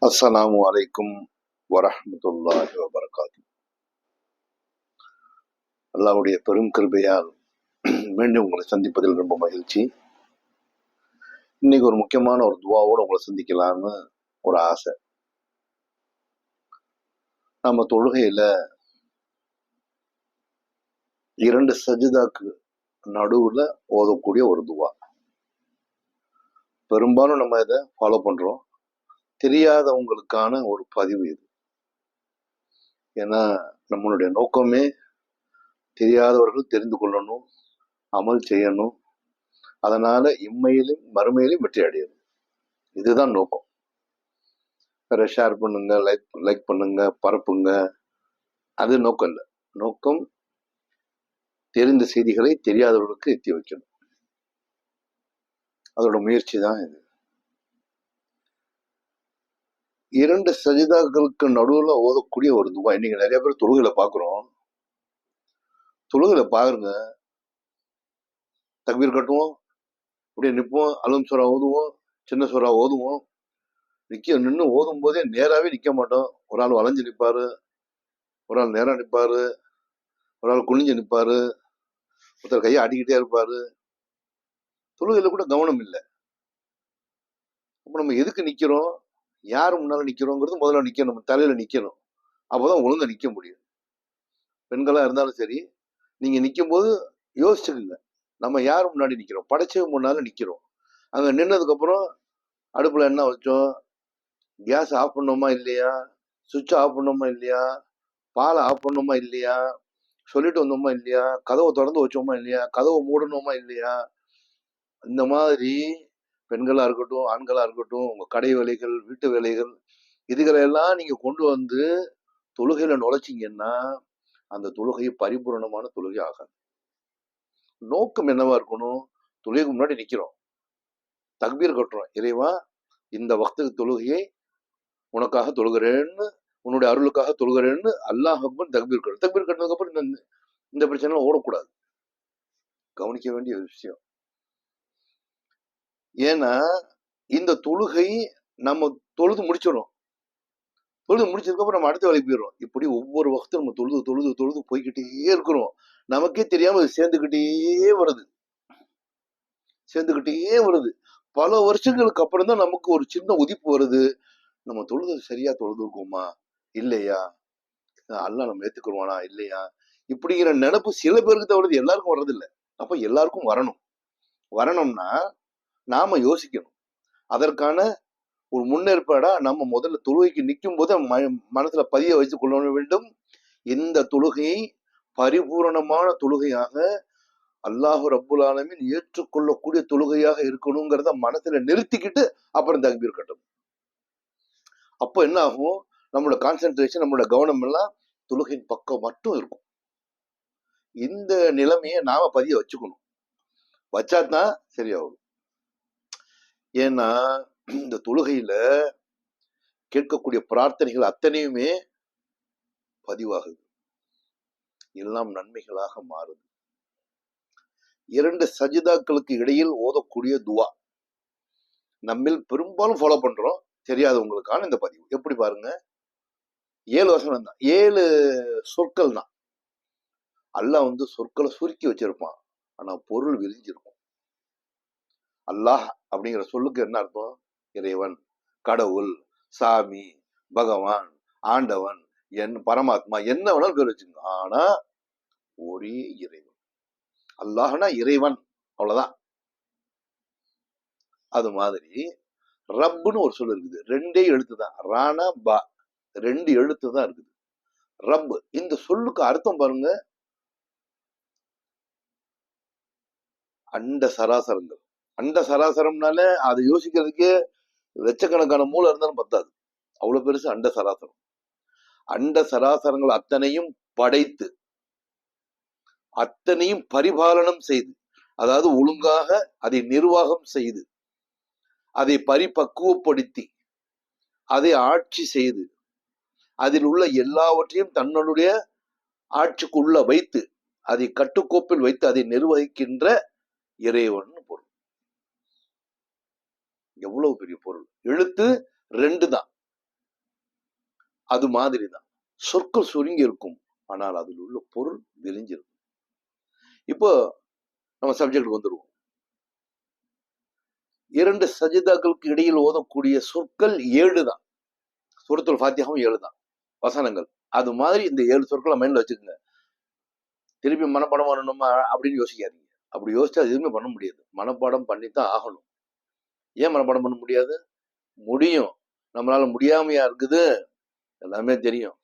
அஸ்ஸலாமு அலைக்கும் வரஹ்மத்துல்லாஹி வபரகாத்து. அல்லாஹ்வுடைய பெரும் கிருபையால் மீண்டும் உங்களை சந்திப்பதில் ரொம்ப மகிழ்ச்சி. இன்னைக்கு ஒரு முக்கியமான ஒரு துவாவோட உங்களை சந்திக்கலாம்னு ஒரு ஆசை. நம்ம தொழுகையில 2 சஜிதாக்கு நடுவுல ஓதக்கூடிய ஒரு துவா. பெரும்பாலும் நம்ம இதை ஃபாலோ பண்றோம். தெரியாதவங்களுக்கான ஒரு பதிவு இது. ஏன்னா நம்மளுடைய நோக்கமே தெரியாதவர்கள் தெரிந்து கொள்ளணும், அமல் செய்யணும், அதனால இம்மையிலும் மறுமையிலும் வெற்றி அடையணும். இதுதான் நோக்கம். வேற ஷேர் பண்ணுங்க, லைக் பண்ணுங்க, பரப்புங்க, அது நோக்கம் இல்லை. நோக்கம் தெரிந்த செய்திகளை தெரியாதவர்களுக்கு எத்தி வைக்கணும். அதோட முயற்சி தான் இது. 2 சஜிதாக்களுக்கு நடுவுல ஓதக்கூடிய ஒரு துவா. இன்னைக்கு நிறைய பேர் தொழுகையில பாக்குறோம். தொழுகையில பாருங்க, தக்பீர் கட்டுவோம், அப்படியே நிற்போம், அலம் சூரா ஓதுவோம், சின்ன சூரா ஓதுவோம். நின்று ஓதும் போதே நேராவே நிக்க மாட்டோம். ஒரு ஆள் வளைஞ்சு நிற்பாரு, ஒரு ஆள் நேரா நிற்பாரு, ஒரு ஆள் குனிஞ்சு நிற்பாரு, ஒருத்தர் கையை ஆட்டிக்கிட்டே இருப்பாரு. தொழுகையில கூட கவனம் இல்லை. அப்ப நம்ம எதுக்கு நிக்கிறோம், யாரு முன்னால நிக்கிறோங்கிறது முதல்ல நிக்கணும். நம்ம தலையில நிக்கணும். அப்பதான் ஒழுங்கா நிக்க முடியும். பெண்களா இருந்தாலும் சரி, நீங்க நிக்கும் போது யோசிச்சுக்குங்க, நம்ம யாரு முன்னாடி நிக்கிறோம், படைச்சவங்க முன்னால நிக்கிறோம். அங்க நின்னதுக்கு அப்புறம் அடுப்புல என்ன வச்சோம், கேஸ் ஆஃப் பண்ணோமா இல்லையா, சுவிட்ச் ஆஃப் பண்ணோமா இல்லையா, பாலை ஆஃப் பண்ணோமா இல்லையா, சொல்லிட்டு வந்தோமா இல்லையா, கதவை திறந்து வச்சோமா இல்லையா, கதவை மூடணுமா இல்லையா, இந்த மாதிரி பெண்களா இருக்கட்டும், ஆண்களா இருக்கட்டும், உங்க கடை வேலைகள், வீட்டு வேலைகள், இதுகளெல்லாம் நீங்க கொண்டு வந்து தொழுகையில நுழைச்சிங்கன்னா அந்த தொழுகை பரிபூரணமான தொழுகை ஆகாது. நோக்கம் என்னவா இருக்கணும், தொழுகைக்கு முன்னாடி நிக்கிறோம், தக்பீர் கட்டுறோம், இறைவா இந்த வக்துக்கு தொழுகையை உனக்காக தொழுகிறேன்னு, உன்னுடைய அருளுக்காக தொழுகிறேன்னு அல்லாஹ் அக்பர் தக்பீர் கட்டு. தக்பீர் கட்டினதுக்கு அப்புறம் இந்த பிரச்சனை ஓடக்கூடாது. கவனிக்க வேண்டிய விஷயம். ஏன்னா இந்த தொழுகை நம்ம தொழுது முடிச்சிடும். தொழுது முடிச்சதுக்கு அப்புறம் நம்ம அடுத்த வேலைக்கு போயிடும். இப்படி ஒவ்வொரு வக்தும் நம்ம தொழுது தொழுது தொழுது போய்கிட்டே இருக்கிறோம். நமக்கே தெரியாம அது சேர்ந்துகிட்டே வருது, சேர்ந்துகிட்டே வருது. பல வருஷங்களுக்கு அப்புறம் தான் நமக்கு ஒரு சின்ன உதிப்பு வருது. நம்ம தொழுது சரியா தொழுது இருக்கோமா இல்லையா, அல்லாஹ் நம்ம ஏத்துக்குருவானா இல்லையா, இப்படிங்கிற நினைப்பு சில பேருக்கு தான் வருது, எல்லாருக்கும் வர்றது இல்லை. அப்ப எல்லாருக்கும் வரணும்னா நாம யோசிக்கணும். அதற்கான ஒரு முன்னேற்பாடா நம்ம முதல்ல தொழுகைக்கு நிற்கும் போது மனசுல பதிய வைத்துக் கொள்ள வேண்டும். இந்த தொழுகையை பரிபூரணமான தொழுகையாக அல்லாஹ் ரப்புல் ஆலமீன் ஏற்றுக்கொள்ளக்கூடிய தொழுகையாக இருக்கணுங்கிறத மனசுல நிறுத்திக்கிட்டு அப்புறம் தக்பீர் கட்டணும். அப்போ என்ன ஆகும், நம்மளோட கான்சென்ட்ரேஷன், நம்மளோட கவனம் எல்லாம் தொழுகையின் பக்கம் மட்டும் இருக்கும். இந்த நிலைமையை நாம பதிய வச்சுக்கணும். வச்சாதான் சரியாகும். ஏன்னா இந்த தொழுகையில கேட்கக்கூடிய பிரார்த்தனைகள் அத்தனையுமே பதிவாகுது, எல்லாம் நன்மைகளாக மாறுது. 2 சஜிதாக்களுக்கு இடையில் ஓதக்கூடிய துவா நம்மில் பெரும்பாலும் ஃபாலோ பண்றோம். தெரியாதவங்களுக்கான இந்த பதிவு. எப்படி பாருங்க, 7 வசனம் தான், 7 சொற்கள் தான். அல்லாஹ் சொற்களை சுருக்கி வச்சிருப்பான், ஆனா பொருள் விரிஞ்சிருக்கும். அல்லாஹ் அப்படிங்கிற சொல்லுக்கு என்ன அர்த்தம், இறைவன், கடவுள், சாமி, பகவான், ஆண்டவன், பரமாத்மா, என்ன வேணாலும் பேர் வச்சுங்க. ஆனா ஒரே இறைவன். அல்லாஹ்னா இறைவன், அவ்வளவுதான். அது மாதிரி ரப்புன்னு ஒரு சொல் இருக்குது, 2 எழுத்து தான், ராணா பா, 2 எழுத்து தான் இருக்குது. ரப், இந்த சொல்லுக்கு அர்த்தம் பாருங்க, அண்ட சராசரங்கள். அண்ட சராசரம்னால அதை யோசிக்கிறதுக்கே லட்சக்கணக்கான மூளை இருந்தாலும் பத்தாது, அவ்வளவு பெருசு அண்ட சராசரம். அண்ட சராசரங்கள் அத்தனையும் படைத்து, அத்தனையும் பரிபாலனம் செய்து, அதாவது ஒழுங்காக அதை நிர்வாகம் செய்து, அதை பரிபக்குவப்படுத்தி, அதை ஆட்சி செய்து, அதில் உள்ள எல்லாவற்றையும் தன்னுடைய ஆட்சிக்குள்ள வைத்து, அதை கட்டுக்கோப்பில் வைத்து அதை நிர்வகிக்கின்ற இறைவன் பொருள். எவ்வளவு பெரிய பொருள். எழுத்து 2 தான், அது மாதிரிதான் சொற்கள் சுருங்கி இருக்கும், ஆனால் அதில் உள்ள பொருள் விரிஞ்சிருக்கும். இப்போ நம்ம சப்ஜெக்ட் வந்துருவோம். 2 சஜிதாக்களுக்கு இடையில் ஓதக்கூடிய சொற்கள் 7 தான். சூரத்துல் ஃபாத்திஹாவும் 7 தான் வசனங்கள். அது மாதிரி இந்த 7 சொற்களை மைண்ட்ல வச்சுக்கோங்க. திருப்பி மனப்பாடம் பண்ணணுமா அப்படின்னு யோசிக்காதீங்க. அப்படி யோசிச்சா எதுவுமே பண்ண முடியாது. மனப்பாடம் பண்ணித்தான் ஆகணும். ஏன் மனப்பாடம் பண்ண முடியாது? முடியும். நம்மளால முடியாமையா இருக்குது? எல்லாமே தெரியும்.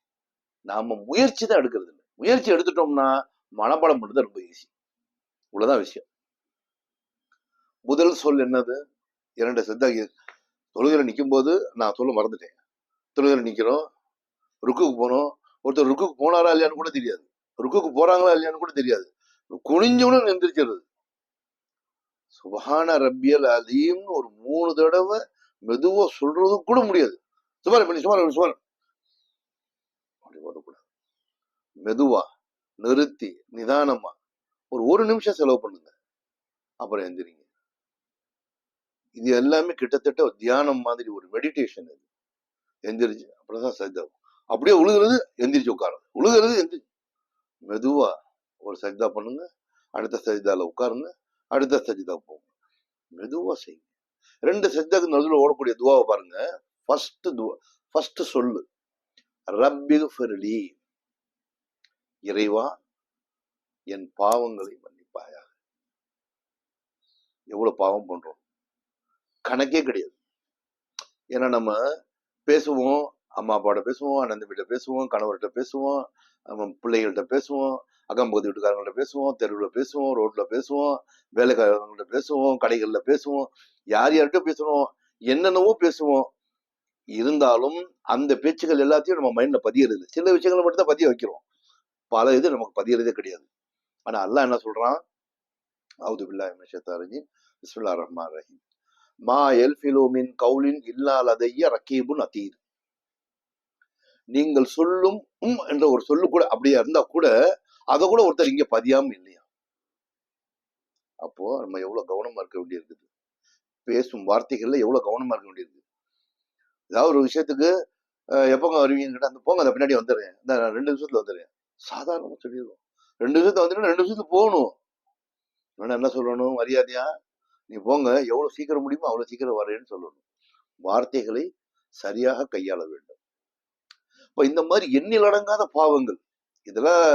நாம முயற்சி தான் எடுக்கிறது இல்லை. முயற்சி எடுத்துட்டோம்னா மனப்பாடம் பண்றது ரொம்ப ஈஸி. இவ்வளவுதான் விஷயம். முதல் சொல் என்னது? 2 சஜிதா. தொழுகையில நிற்கும் போது நான் சொல்ல மறந்துட்டேன். தொழுகையில நிக்கிறோம், ருக்குக்கு போனோம். ஒருத்தர் ருக்குக்கு போனாரா இல்லையான்னு கூட தெரியாது, ருக்குக்கு போறாங்களா இல்லையான்னு கூட தெரியாது. குனிஞ்சவனும் எந்திரிக்கிறது. சுபஹான ரப்பியல் அலீம்னு ஒரு 3 தடவை மெதுவா சொல்றது கூட முடியாது. சுமார் பண்ணி சுமார் அப்படி ஓதக்கூடாது. மெதுவா நிறுத்தி நிதானமா ஒரு நிமிஷம் செலவு பண்ணுங்க, அப்புறம் எந்திரிங்க. இது எல்லாமே கிட்டத்தட்ட ஒரு தியானம் மாதிரி, ஒரு மெடிடேஷன். இது எந்திரிச்சு அப்புறம் தான் சஜ்தா. அப்படியே உழுகிறது, எந்திரிச்சு உட்காருங்க. உழுகிறது எந்திரிச்சு மெதுவா ஒரு சஜ்தா பண்ணுங்க, அடுத்த சஜிதால உட்காருங்க, அடுத்த சஜிதா போங்க. மெதுவா செய்யுங்க. 2 சஜிதாக்கு நடுவில் ஓடக்கூடிய துவாவை பாருங்க. ஃபர்ஸ்ட் சொல்லு ரப்பிக்ஃபிர்லி, இறைவா என் பாவங்களை மன்னிப்பாயாக. எவ்வளவு பாவம் பண்றோம், கணக்கே கிடையாது. ஏன்னா நம்ம பேசுவோம், அம்மா அப்பாவோட பேசுவோம், அண்ணன் வீட்டை பேசுவோம், கணவர்கிட்ட பேசுவோம், நம்ம பிள்ளைகள்கிட்ட பேசுவோம், அக்கம் பக்கத்து வீட்டுக்காரங்கள்ட்ட பேசுவோம், தெருவில் பேசுவோம், ரோட்ல பேசுவோம், வேலைக்காரங்கள்ட்ட பேசுவோம், கடைகள்ல பேசுவோம், யார் யார்கிட்ட பேசுறோம், என்னென்னவோ பேசுவோம். இருந்தாலும் அந்த பேச்சுகள் எல்லாத்தையும் நம்ம மைண்ட்ல பதியறது. சில விஷயங்களை மட்டும் தான் பதிய வைக்கிறோம், பல இது நமக்கு பதியறதே கிடையாது. ஆனா அல்லாஹ் என்ன சொல்றான்? அவுது பில்லாஹி மினஷ் ஷைத்தானிர் ரஜீம், பிஸ்மில்லாஹிர் ரஹ்மானிர் ரஹீம், மா யல்ஃபிலு மின் கௌலின் இல்லா லதைய ரகீபுன் அதீத். நீங்கள் சொல்லும் என்ற ஒரு சொல்லு கூட அப்படியே இருந்தா கூட அதை கூட ஒருத்தர் இங்க பதியாம இல்லையா? அப்போ நம்ம எவ்வளவு கவனமா இருக்க வேண்டியிருக்குது. பேசும் வார்த்தைகள்ல எவ்வளவு கவனமா இருக்க வேண்டியிருக்கு. ஏதாவது ஒரு விஷயத்துக்கு எப்பங்க வருவீங்கன்னு கேட்டா, அந்த போங்க, அந்த பின்னாடி வந்துடுறேன், இந்த 2 நிமிஷத்துல வந்துடுறேன், சாதாரணமா சொல்லிடுவோம். 2 நிமிஷத்துல வந்துட்டு 2 நிமிஷத்துக்கு போகணும். என்ன சொல்லணும்? மரியாதையா நீ போங்க, எவ்வளவு சீக்கிரம் முடியுமோ அவ்வளவு சீக்கிரம் வரேன்னு சொல்லணும். வார்த்தைகளை சரியாக கையாள வேண்டும். இப்ப இந்த மாதிரி எண்ணில் அடங்காத பாவங்கள், இதெல்லாம்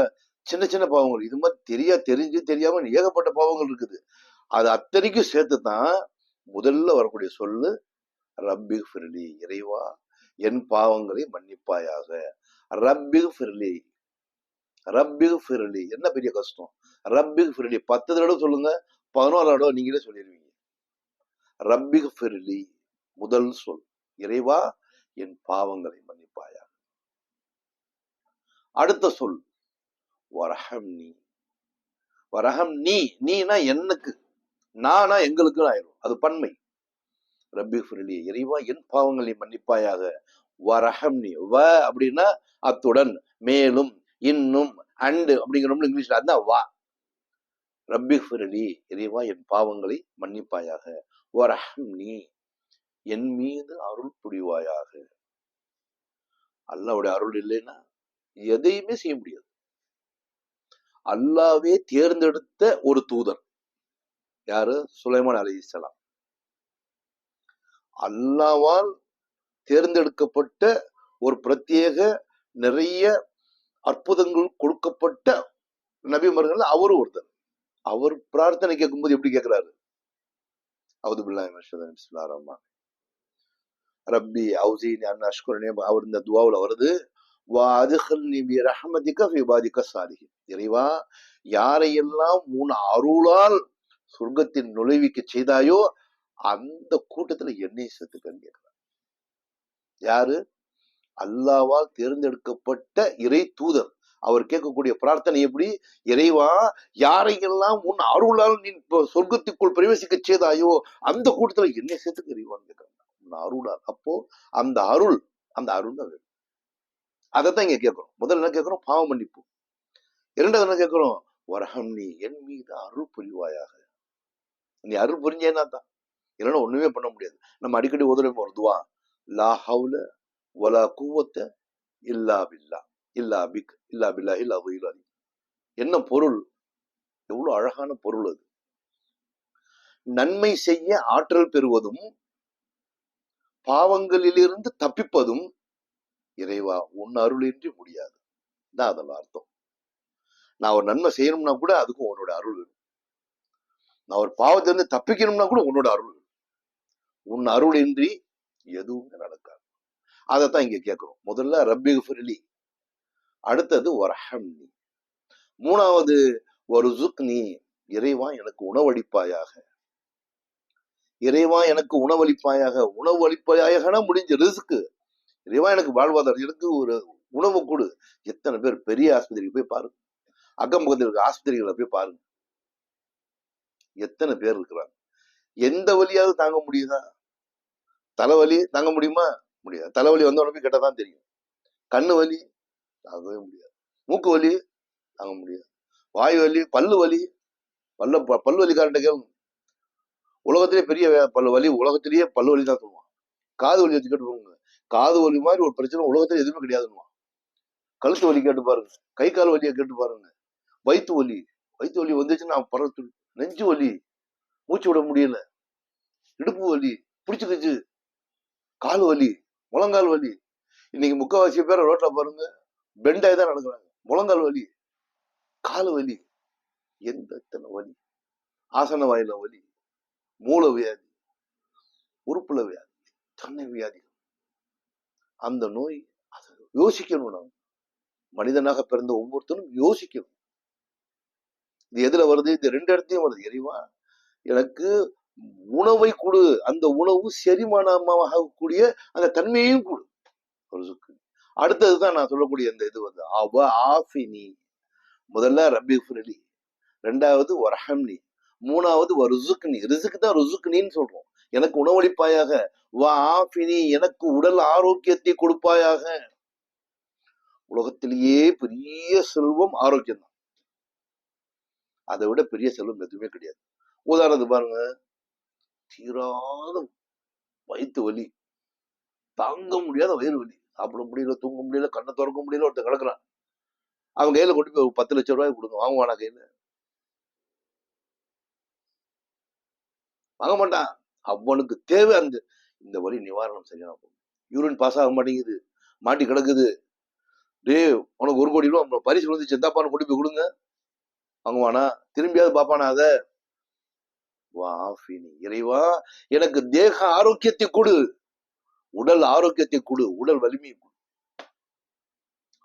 சின்ன சின்ன பாவங்கள். இது மாதிரி தெரிஞ்சு தெரியாம ஏகப்பட்ட பாவங்கள் இருக்குது. அது அத்தனைக்கும் சேர்த்துதான் முதல்ல வரக்கூடிய சொல்லு ரப்பிக்ஃபிர்லி, இறைவா என் பாவங்களை மன்னிப்பாயாக. ரப்பிக்ஃபிர்லி, ரப்பிக்ஃபிர்லி என்ன பெரிய கஷ்டம்? ரப்பிக்ஃபிர்லி 10 தடவை சொல்லுங்க, 11 தடவை நீங்களே சொல்லிடுவீங்க. ரப்பிக்ஃபிர்லி முதல் சொல், இறைவா என் பாவங்களை மன்னிப்பாயாக. அடுத்த சொல் வரஹம்னி. வரஹம்னி, நீனா எனக்கு, நானா எங்களுக்கு ஆயிரும், அது பன்மை. ரப்பிக்ஃபிர்லி, இறைவா என் பாவங்களை மன்னிப்பாயாக. வரஹம்னி, வ அப்படின்னா அத்துடன், மேலும், இன்னும், அண்டு அப்படிங்கிறோம்ல இங்கிலீஷ்ல, அதான் வா. ரப்பிக்ஃபிர்லி, இறைவா என் பாவங்களை மன்னிப்பாயாக. வரஹம்னி, என் மீது அருள் புரிவாயாக. அல்லாஹ்வுடைய அருள் இல்லைன்னா எதையுமே செய்ய முடியாது. அல்லாஹ்வே தேர்ந்தெடுத்த ஒரு தூதர் யாரு? சுலைமான் அலைஹிஸ்ஸலாம். அல்லாஹ்வால் தேர்ந்தெடுக்கப்பட்ட ஒரு பிரத்யேக நிறைய அற்புதங்கள் கொடுக்கப்பட்ட நபிமார்கள் அவரும் ஒருத்தர். அவர் பிரார்த்தனை கேட்கும்போது எப்படி கேட்கிறாரு? அவுது பில்லாஹி மினஷ் ஷைத்தானிர் ரஜீம், பிஸ்மில்லாஹிர் ரஹ்மானிர் ரஹீம், ரப்பி அவுஸினி அன் அஷ்குர. அவர் இந்த துஆவுல வருது, வா அத்கில்னி பி ரஹ்மதிக ஃபி இபாதிக ஸாலிஹீன். இறைவா யாரையெல்லாம் உன் அருளால் சொர்க்கத்தின் நுழைவிக்க செய்தாயோ அந்த கூட்டத்துல என்னை சேர்த்துக்கன்னு கேட்கிறார். யாரு? அல்லாஹ்வால் தேர்ந்தெடுக்கப்பட்ட இறை தூதர். அவர் கேட்கக்கூடிய பிரார்த்தனை எப்படி? இறைவா யாரையெல்லாம் உன் அருளால் நீ சொர்க்கத்துக்குள் பிரவேசிக்க செய்தாயோ அந்த கூட்டத்துல என்னை சேர்த்துக்க இறைவான்னு கேட்கிறாங்க. உன் அருளால். அப்போ அந்த அருள் தான் வேணும். அதைத்தான் இங்க கேட்கிறோம். முதல்ல என்ன கேட்கிறோம்? பாவ மன்னிப்பு. இரண்டாவது என்ன கேட்கிறோம்? வரஹம்னி, என் மீது அருள் புரிவாயாக. நீ அருள் புரிஞ்சேன்னா தான், இல்லைன்னா ஒண்ணுமே பண்ண முடியாது. நம்ம அடிக்கடி ஓதுறோம் ஒரு துவா, லா ஹவுல வலா குவத்த இல்லா பில்லா இல்லா பிக் இல்லா பில்லா இல்லா உயிராதி. என்ன பொருள்? எவ்வளவு அழகான பொருள் அது. நன்மை செய்ய ஆற்றல் பெறுவதும் பாவங்களிலிருந்து தப்பிப்பதும் இறைவா உன் அருளின்றி முடியாது தான் அதோட அர்த்தம். நான் ஒரு நன்மை செய்யணும்னா கூட அதுக்கும் உன்னோட அருள் வேணும். நான் ஒரு பாவத்திலிருந்து தப்பிக்கணும்னா கூட உன்னோட அருள் வேணும். உன் அருள் இன்றி எதுவுமே நடக்காது. அதைத்தான் இங்க கேட்கிறோம். முதல்ல ரப்பி ஃபிர்லி, அடுத்தது வர்ஹம்னி, மூணாவது வர்சுக்னி, இறைவா எனக்கு உணவளிப்பாயாக. இறைவா எனக்கு உணவளிப்பாயாக. உணவு அளிப்பாயாகனா முடிஞ்ச ரிஸ்க்கு. இறைவா எனக்கு வாழ்வாதாரம், எனக்கு ஒரு உணவு கொடு. எத்தனை பேர் பெரிய ஆஸ்பத்திரிக்கு போய் பாருங்க, அக்கம் பக்கத்தில் இருக்க ஆஸ்பத்திரிகளை போய் பாருங்க, எத்தனை பேர் இருக்கிறாங்க. எந்த வலியாவது தாங்க முடியுதா? தலைவலி தாங்க முடியுமா? முடியாது. தலைவலி வந்த உடனே கேட்டதான் தெரியும். கண்ணு வலி தாங்கவே முடியாது. மூக்கு வலி தாங்க முடியாது. வாயு வலி, பல்லு வலி, பல்லு வலிக்காரன் கேளுங்க. உலகத்திலே பெரிய பல்லு வலி, உலகத்திலேயே பல்லு வலி தான் சொல்லுவான். காது வலி வச்சு கேட்டு போங்க, காது வலி மாதிரி ஒரு பிரச்சனை உலகத்துல எதுவுமே கிடையாதுன்னு. கழுத்து வலி கேட்டு பாருங்க, கை கால் வலியை கேட்டு பாருங்க, வயிற்று வலி, வயிற்று வலி வந்துச்சுன்னா பரவத்து, நெஞ்சு வலி, மூச்சு விட முடியல, இடுப்பு வலி பிடிச்சுக்கிச்சு, கால் வலி, முழங்கால் வலி. இன்னைக்கு முக்கால்வாசி பேர் ரோட்ல பாருங்க பெண்டாய் தான் நடக்கிறாங்க. முழங்கால் வலி, கால் வலி, எத்தனை வலி, ஆசன வாயில வலி, மூல வியாதி, உறுப்புல வியாதி, தன்னை வியாதி. அந்த நோய் யோசிக்கணும். நாம் மனிதனாக பிறந்த ஒவ்வொருத்தரும் யோசிக்கணும். இது எதுல வருது? இந்த ரெண்டு இடத்தையும் வருது. இறைவா எனக்கு உணவை கொடு, அந்த உணவு செரிமானமாகக்கூடிய அந்த தன்மையையும் கொடு. அடுத்ததுதான் நான் சொல்லக்கூடிய இந்த இது வந்து அவ ஆஃபினி. முதல்ல ரப்பி ஃபிர்லி, ரெண்டாவது வர்ஹம்னி, மூணாவது ரிசுக்னி. ரிசுக்கு தான் ருசுக்னின்னு சொல்றோம். எனக்கு உணவளிப்பாயாக. வ ஆஃபினி, எனக்கு உடல் ஆரோக்கியத்தை கொடுப்பாயாக. உலகத்திலேயே பெரிய செல்வம் ஆரோக்கியம் தான். அதை விட பெரிய செல்வம் எதுவுமே கிடையாது. உதாரணத்துக்கு பாருங்க, தீராத வயிற்று வலி, தாங்க முடியாத வயிறு வலி, சாப்பிட முடியல, தூங்க முடியல, கண்ணை திறக்க முடியல, ஒருத்தர் கிடக்குறான். அவன் கையில கொண்டு போய் 10 லட்சம் ரூபாய் கொடுங்க, வாங்குவானா? கையில வாங்க மாட்டான். அவனுக்கு தேவை அந்த இந்த வலி நிவாரணம் செய்யணும். யூரின் பாஸ் ஆக மாட்டேங்குது, மாட்டி கிடக்குது, டே உனக்கு 1 கோடி ரூபாய் பரிசு வந்து செந்தாப்பான கொண்டு போய் கொடுங்க, வாங்குவானா? திரும்பியாவது பாப்பானா? அத வாஃபினி, இறைவா எனக்கு தேக ஆரோக்கியத்தை கொடு, உடல் ஆரோக்கியத்தை கொடு, உடல் வலிமையை கொடு.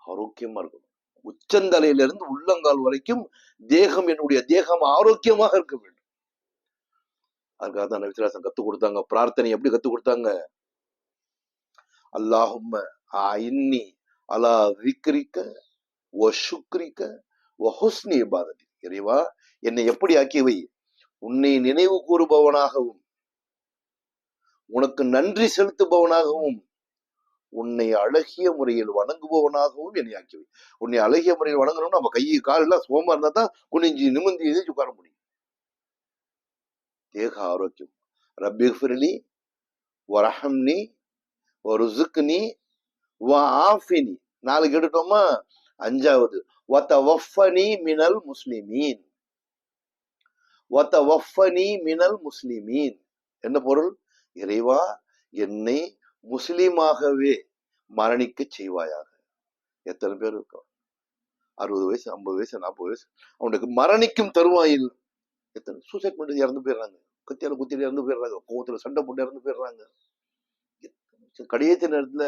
ஆரோக்கியமா இருக்கணும். உச்சந்தலையிலிருந்து உள்ளங்கால் வரைக்கும் தேகம், என்னுடைய தேகம் ஆரோக்கியமாக இருக்க வேண்டும். அதுக்காக தான் நபிசுல்லாஹ் கத்து கொடுத்தாங்க. பிரார்த்தனை எப்படி கத்து கொடுத்தாங்க? அல்லாஹும்ம இன்னி அலா விக்ரிக்க வ ஷுக்ரிக்க வ ஹுஸ்னி இபாதத்தி. இறைவா என்னை எப்படி ஆக்கியவை? உன்னை நினைவு கூறுபவனாகவும், உனக்கு நன்றி செலுத்துபவனாகவும், உன்னை அழகிய முறையில் வணங்குபவனாகவும் என்னை ஆக்கியவை. உன்னை அழகிய முறையில் வணங்கணும்னா நம்ம கை கால் எல்லாம் சோமா இருந்தா தான் குனிஞ்சி நிமிர்ந்து எதிர்த்து உட்கார முடியும். தேக ஆரோக்கியம். ரப்பி ஃபிர்லி வர்ஹம்னி வர்சுக்னி வஆஃபினி. 4 கேட்டுட்டோமா? 5வது வதவஃபனி மினல் முஸ்லிமீன். வதவஃபனி மினல் முஸ்லிமீன் என்ன பொருள்? இறைவா என்னை முஸ்லீமாகவே மரணிக்க செய்வாயாக. எத்தனை பேர் இருக்கோம்? 60 வயசு, 50 வயசு, 40 வயசு, அவனுக்கு மரணிக்கும் தருவாயில் எத்தனை சூசைட் பண்ணி இறந்து போயிடுறாங்க, கத்தியால குத்திட்டு இறந்து போயிடுறாங்க, கோவத்துல சண்டை போட்டு இறந்து போயிடுறாங்க. கடையேற்ற நேரத்துல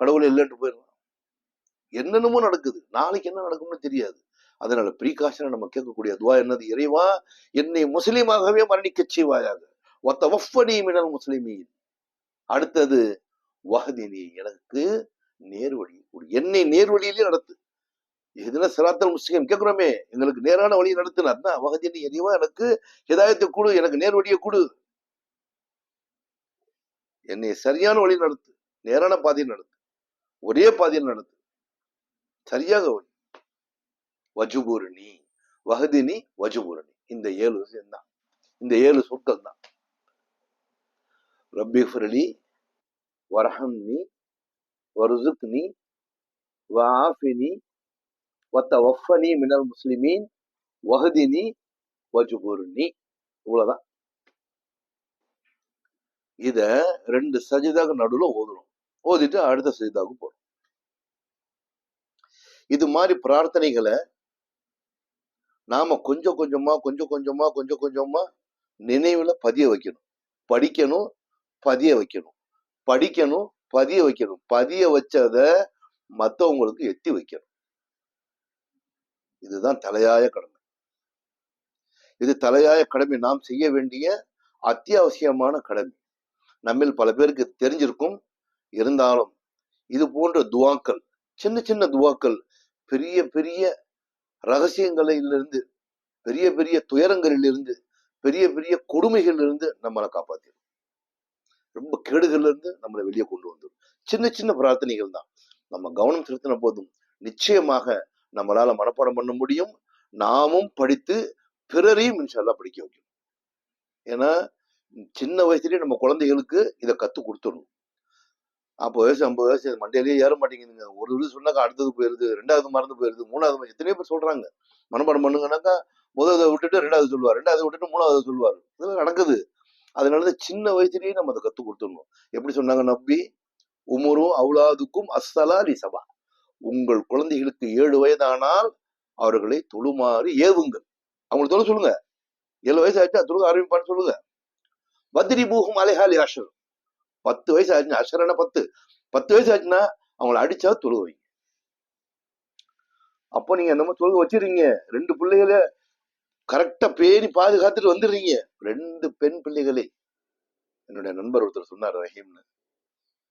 கடவுள் இல்லைன்னு போயிடலாம். என்னென்னமோ நடக்குது. நாளைக்கு என்ன நடக்கும்னு தெரியாது. அதனால ப்ரீகாஷனா நம்ம கேட்கக்கூடிய துவா என்னது? இறைவா என்னை முஸ்லீமாகவே மரணிக்க செய்வாயாக. வத்தவஃபனி மினல் முஸ்லிமீன். அடுத்தது வஹ்தினி, எனக்கு நேர்வழி, என்னை நேர்வழியிலே நடத்து. இதுல சிராத்தல் முஸ்லிம் கேட்கிறோமே, எங்களுக்கு நேரான வழியை நடத்துன. அதான் வஹ்தினி, இறைவா எனக்கு ஹிதாயத்தை கொடு, எனக்கு நேர்வழியை கொடு, என்னை சரியான வழி நடத்து, நேரான பாதையில் நடத்து, ஒரே பாதையில் நடத்து, சரியாக வழி. வஜுபுரணி, வஹ்தினி, வஜுபுரணி. இந்த 7 விஷயம் தான், இந்த 7 சொற்கள் தான். ரப்பி ஃபிர்லி வர்ஹம்னி வர்சுக்னி வஆஃபினி வத்தவஃபனி மினல் முஸ்லிமீன் வஹ்தினி வஜ்புர்னி. இவ்வளவுதான். இத 2 சஜிதாக்கு நடுவுல ஓதுறோம். ஓதிட்டு அடுத்த சஜிதாவுக்கு போறோம். இது மாதிரி பிரார்த்தனைகளை நாம கொஞ்சம் கொஞ்சமா நினைவுல பதிய வைக்கணும். படிக்கணும், பதிய வைக்கணும், படிக்கணும், பதிய வைக்கணும். பதிய வச்சத மத்தவங்களுக்கு எத்தி வைக்கணும். இதுதான் தலையாய கடமை. இது தலையாய கடமை, நாம் செய்ய வேண்டிய அத்தியாவசியமான கடமை. நம்மில் பல பேருக்கு தெரிஞ்சிருக்கும். இருந்தாலும் இது போன்ற துவாக்கள், சின்ன சின்ன துவாக்கள் பெரிய பெரிய ரகசியங்களிலிருந்து, பெரிய பெரிய துயரங்களிலிருந்து, பெரிய பெரிய கொடுமைகளிலிருந்து நம்மளை காப்பாத்திடும். ரொம்ப கேடுகள்ல இருந்து நம்மளை வெளியே கொண்டு வந்துடும். சின்ன சின்ன பிரார்த்தனைகள் தான். நம்ம கவனம் செலுத்தின போதும் நிச்சயமாக நம்மளால மனப்பாடம் பண்ண முடியும். நாமும் படித்து பிறரையும் இன்ஷா அல்லாஹ் படிக்க வைக்கணும். ஏன்னா சின்ன வயசுலயே நம்ம குழந்தைகளுக்கு இதை கத்து கொடுத்துடணும். 40 வயசு 50 வயசு மண்டையிலேயே ஏற மாட்டேங்குதுங்க. ஒரு இது சொன்னாக்கா அடுத்தது போயிருது, 2வது மறந்து போயிருது, 3வது எத்தனையோ பேர் சொல்றாங்க மனப்பாடம் பண்ணுங்கன்னாக்கா முதல்ல விட்டுட்டு 2வது சொல்லுவார், 2வது விட்டுட்டு 3வது சொல்லுவார். இதெல்லாம் நடக்குது. அதனாலதான் சின்ன வயசுலயே நம்ம அதை கத்து கொடுத்துடணும். எப்படி சொன்னாங்க நபி, உமரும் அவுலாதுக்கும் அஸ்ஸலாலி சபா, உங்கள் குழந்தைகளுக்கு 7 வயதானால் அவர்களை தொழுமாறு ஏவுங்கள். அவங்களுக்கு தொழ சொல்லுங்க. 7 வயசு ஆயிடுச்சா தொழுக ஆரம்பிப்பான்னு சொல்லுங்க. பத்ரி பூகும் அலைஹாலி அஷர், 10 வயசு ஆச்சுன்னா, அஷரனா 10 வயசு ஆச்சுன்னா அவங்களை அடிச்சா தொழுக வைங்க. அப்போ நீங்க நம்ம தொழுக வச்சிருக்கீங்க. 2 பிள்ளைகளை கரெக்டா பேணி பாதுகாத்துட்டு வந்துடுறீங்க. 2 பெண் பிள்ளைகளை, என்னுடைய நண்பர் ஒருத்தர் சொன்னார் ரஹீம்னு,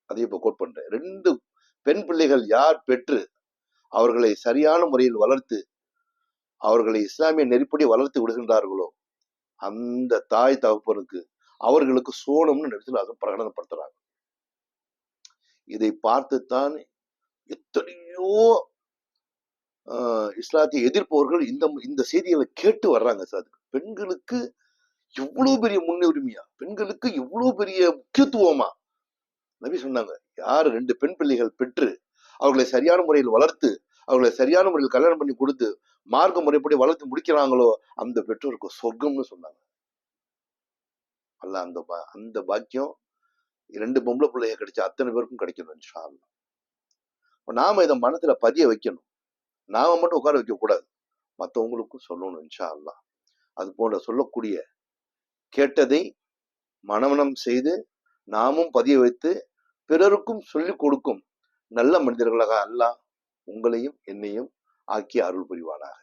அதை இப்ப கோட் பண்றேன். 2 பெண் பிள்ளைகள் யார் பெற்று அவர்களை சரியான முறையில் வளர்த்து அவர்களை இஸ்லாமிய நெறிப்படி வளர்த்து விடுகின்றார்களோ அந்த தாய் தகப்பனுக்கு அவர்களுக்கு சோனம்னு நபிசுல்லாஹ் பிரகடனப்படுத்துறாங்க. இதை பார்த்துத்தான் எத்தனையோ இஸ்லாத்தை எதிர்ப்பவர்கள் இந்த செய்திகளை கேட்டு வர்றாங்க. சார், பெண்களுக்கு எவ்வளவு பெரிய முன்னுரிமையா, பெண்களுக்கு எவ்வளவு பெரிய முக்கியத்துவமா நபி சொன்னாங்க. யார் 2 பெண் பிள்ளைகள் பெற்று அவர்களை சரியான முறையில் வளர்த்து அவர்களை சரியான முறையில் கல்யாணம் பண்ணி கொடுத்து மார்க்க முறைப்படி வளர்த்து முடிக்கிறாங்களோ அந்த பெற்றோருக்கு சொர்க்கம்னு சொன்னாங்க. அல்ல அந்த பாக்கியம் 2 பொம்பளை பிள்ளைய கிடைச்ச அத்தனை பேருக்கும் கிடைக்கணும் இன்ஷா அல்லாஹ். நாம இதை மனசுல பதிய வைக்கணும். நாம மட்டும் உட்கார வைக்க கூடாது, மற்றவங்களுக்கும் சொல்லணும் இன்ஷா அல்லாஹ். அது போன்ற சொல்லக்கூடிய கேட்டதை மனனம் செய்து நாமும் பதிய வைத்து பிறருக்கும் சொல்லிக் கொடுக்கும் நல்ல மனிதர்களாக அல்லாஹ் உங்களையும் என்னையும் ஆக்கி அருள் புரிவானாக.